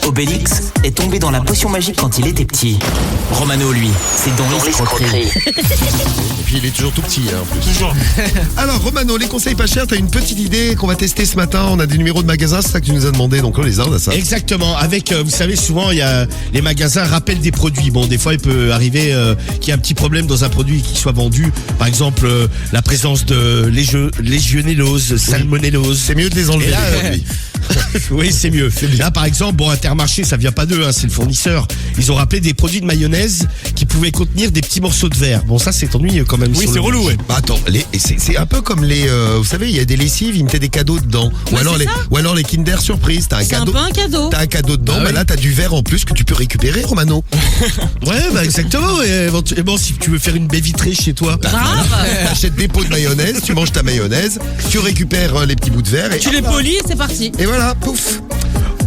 Obélix est tombé dans la potion magique quand il était petit. Romano, lui, c'est dans l'escroquerie. Et puis il est toujours tout petit, hein, en plus. Toujours. Alors Romano, les conseils pas chers, t'as une petite idée qu'on va tester ce matin. On a des numéros de magasins, c'est ça que tu nous as demandé, donc on les a, on a ça. Exactement. Avec, vous savez, souvent, il y a les magasins rappellent des produits. Bon, des fois, il peut arriver qu'il y ait un petit problème dans un produit qui soit vendu. Par exemple, la présence de légionellose, salmonellose. C'est mieux de les enlever, Et là, les produits. Oui, c'est mieux. Là, par exemple, bon, Intermarché, ça vient pas d'eux, hein, c'est le fournisseur. Ils ont rappelé des produits de mayonnaise qui pouvaient contenir des petits morceaux de verre. Bon, ça, c'est ennuyeux quand même. Oui, sur c'est le relou, ouais. Bah attends, c'est un peu comme les, vous savez, il y a des lessives, ils mettaient des cadeaux dedans. Ou alors les Kinder Surprise, t'as un C'est cadeau. un peu un cadeau. T'as un cadeau dedans, Ah bah oui. là t'as du verre en plus que tu peux récupérer, Romano. Ouais, bah exactement. Et éventuellement, si tu veux faire une baie vitrée chez toi, Grave. T'achètes des pots de mayonnaise, tu manges ta mayonnaise, tu récupères les petits bouts de verre et Tu les polis et c'est parti. et voilà, pouf.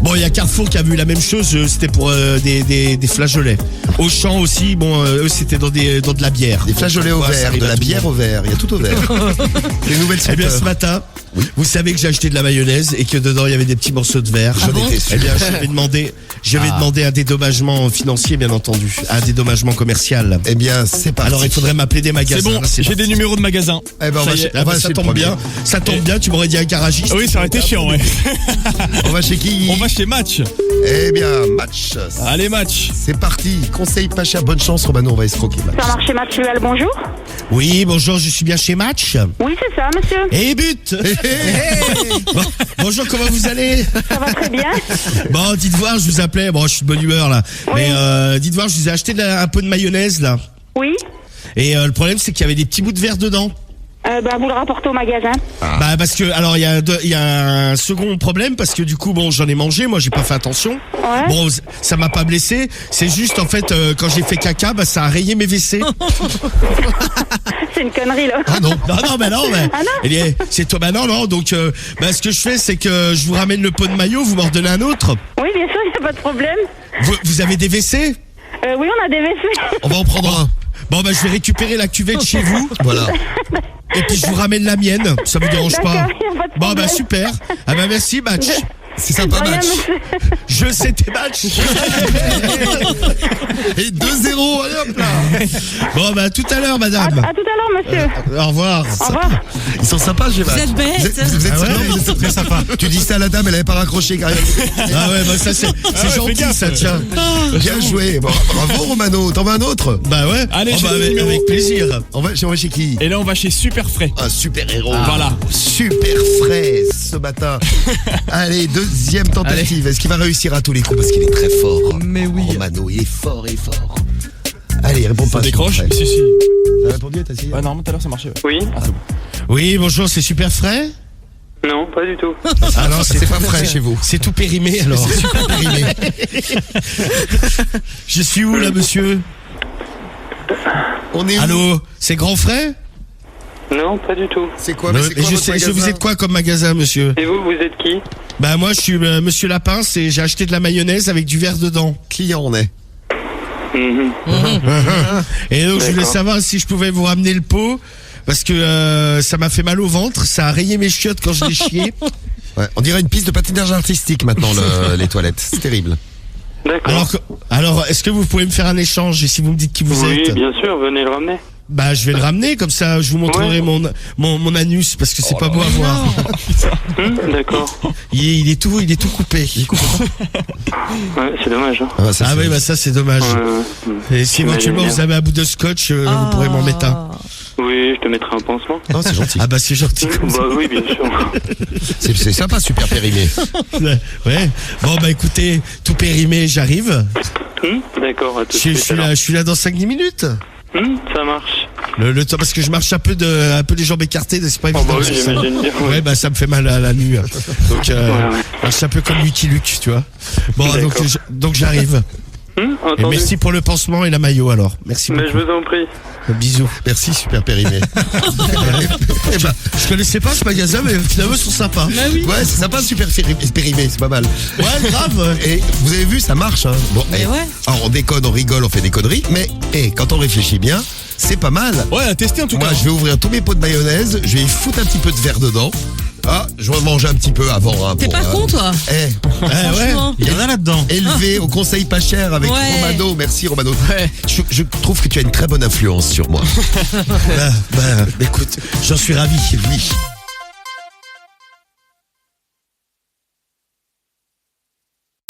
bon, il y a Carrefour qui a vu la même chose. C'était pour des flageolets. Auchan aussi. Bon, eux, c'était dans de la bière. Des flageolets au Ouais, ça verre, arrive de à la tout le bière monde. au verre, il y a tout au verre. Les nouvelles Eh bien, ce senteurs. matin, vous savez que j'ai acheté de la mayonnaise et que dedans il y avait des petits morceaux de verre. J'en étais sûr. Eh bien, je vais demander un dédommagement financier, bien entendu, un dédommagement commercial. Eh bien, c'est parti. Alors, il faudrait m'appeler des magasins. C'est bon, Là, c'est j'ai parti. des numéros de magasins. Eh ben, on Ça va y chez- est. Ah bah, chez ça le tombe premier. bien. Ça tombe bien. Tu m'aurais dit un garagiste. Oui, ça aurait été chiant, ouais. On va chez qui? On va chez Match. Eh bien, match. Allez, Match. C'est parti. Conseil pas cher, bonne chance, Romano, on va escroquer. Match. Supermarché Mathieu, bonjour. Oui, bonjour, je suis bien chez Match. Oui, c'est ça, monsieur. Et but. Bon, bonjour, comment vous allez? Ça va très bien. Bon, dites voir, je vous appelais. Bon, je suis de bonne humeur là. Oui. Mais dites voir, je vous ai acheté un peu de mayonnaise là. Oui. Et le problème, c'est qu'il y avait des petits bouts de verre dedans. Vous le rapportez au magasin. Bah parce que alors il y a un second problème parce que du coup bon j'en ai mangé, moi j'ai pas fait attention. Ouais. Bon ça m'a pas blessé, c'est juste en fait quand j'ai fait caca bah ça a rayé mes WC. C'est une connerie, là. Ah non. Non mais non mais. Ah non. C'est toi bah non donc ce que je fais c'est que je vous ramène le pot de maillot, vous m'en redonnez un autre. Oui, bien sûr, il n'y a pas de problème. Vous avez des WC? Oui, on a des WC. On va en prendre un. Bon bah je vais récupérer la cuvette chez vous. Voilà. Et puis je vous ramène la mienne, ça vous dérange pas? D'accord, y a pas de Bon bah problème. super. Ah bah merci Match. C'est sympa, Rien, match. monsieur. Je sais tes matchs. Et 2-0, allez hop là. Bon bah à tout à l'heure À madame. tout à l'heure, monsieur. Au revoir. Au revoir. Ils sont sympas, j'ai Vous êtes bête. Vous êtes Ah ouais, sympas, vous êtes très sympa. Tu dis ça à la dame, elle avait pas raccroché carrément. Ah ouais bah ça c'est ouais, gentil fais gaffe. ça tiens. Bien joué. Bon, bravo Romano. T'en veux un autre? Bah ouais. Allez, j'ai bah, le avec, numéro. avec plaisir. On va chez qui? Et là, on va chez Super Frais. Un super héros. Voilà. Super frais ce matin. Allez, deuxième tentative. Est-ce qu'il va réussir à tous les coups? Parce qu'il est très fort. Mais oui. Romano, il est fort. Allez, réponds pas. Ça décroche? Super frais. Si, si. T'as répondu, t'as essayé? Ouais, normalement, tout à l'heure, ça marchait. Ouais. Oui. Ah, c'est bon. Oui bonjour c'est super frais. Non, pas du tout. Ah non C'est pas frais chez vous. C'est tout périmé alors. C'est super périmé. Je suis où là monsieur? On est où? Allô c'est grand frais? Non, pas du tout. C'est quoi? Non, Mais c'est mais quoi je votre sais, magasin? vous êtes quoi comme magasin monsieur? Et vous êtes qui? Bah moi je suis monsieur Lapin et j'ai acheté de la mayonnaise avec du verre dedans. Client, on est. Mhm. Et donc je voulais D'accord. savoir si je pouvais vous ramener le pot parce que ça m'a fait mal au ventre, ça a rayé mes chiottes quand je l'ai chié. Ouais, on dirait une piste de patinage artistique maintenant, les toilettes. C'est terrible. D'accord. Alors est-ce que vous pouvez me faire un échange et si vous me dites qui vous Oui, êtes? bien sûr, venez le ramener. Bah je vais le ramener comme ça je vous montrerai Ouais. mon anus parce que c'est pas beau à voir. D'accord. Il est tout coupé. Ouais, c'est dommage. Hein. Ah, ça, Ah c'est- oui bah ça c'est dommage. Et si éventuellement vous avez un bout de scotch vous pourrez m'en mettre un. Oui, je te mettrai un pansement. Non, c'est gentil. Ah bah c'est gentil comme ça. Bah oui, bien sûr. C'est sympa, super périmé. Ouais. Bon bah écoutez, tout périmé, j'arrive. D'accord, à tout de Je suite. suis là dans 5-10 minutes. Ça marche. Le temps parce que je marche un peu les jambes écartées, c'est pas Oh évident. bah oui, sur ça. j'imagine bien. Ouais bah ça me fait mal à la nuit. Donc Ouais. je suis un peu comme Lucky Luke, tu vois. Bon D'accord. donc j'arrive. Et Entendu. merci pour le pansement et la maillot alors. Merci Mais beaucoup. je vous en prie. Bisous. Merci, super périmé. Eh ben, je connaissais pas ce magasin mais finalement ils sont sympas. Ouais, c'est sympa, super périmé, c'est pas mal. Ouais grave. Et vous avez vu, ça marche. Hein. Bon, Mais ouais. alors on déconne, on rigole, on fait des conneries, mais quand on réfléchit bien, c'est pas mal. Ouais, à tester en tout Moi, cas. je vais ouvrir tous mes pots de mayonnaise, je vais y foutre un petit peu de verre dedans. Ah, je vais manger un petit peu avant. Hein, T'es pour, pas con, toi? Eh, Franchement. Il y en a là-dedans. élevé au conseil pas cher avec Ouais. Romano. Merci Romano. Ouais. Je trouve que tu as une très bonne influence sur moi. Écoute, j'en suis ravi. Oui.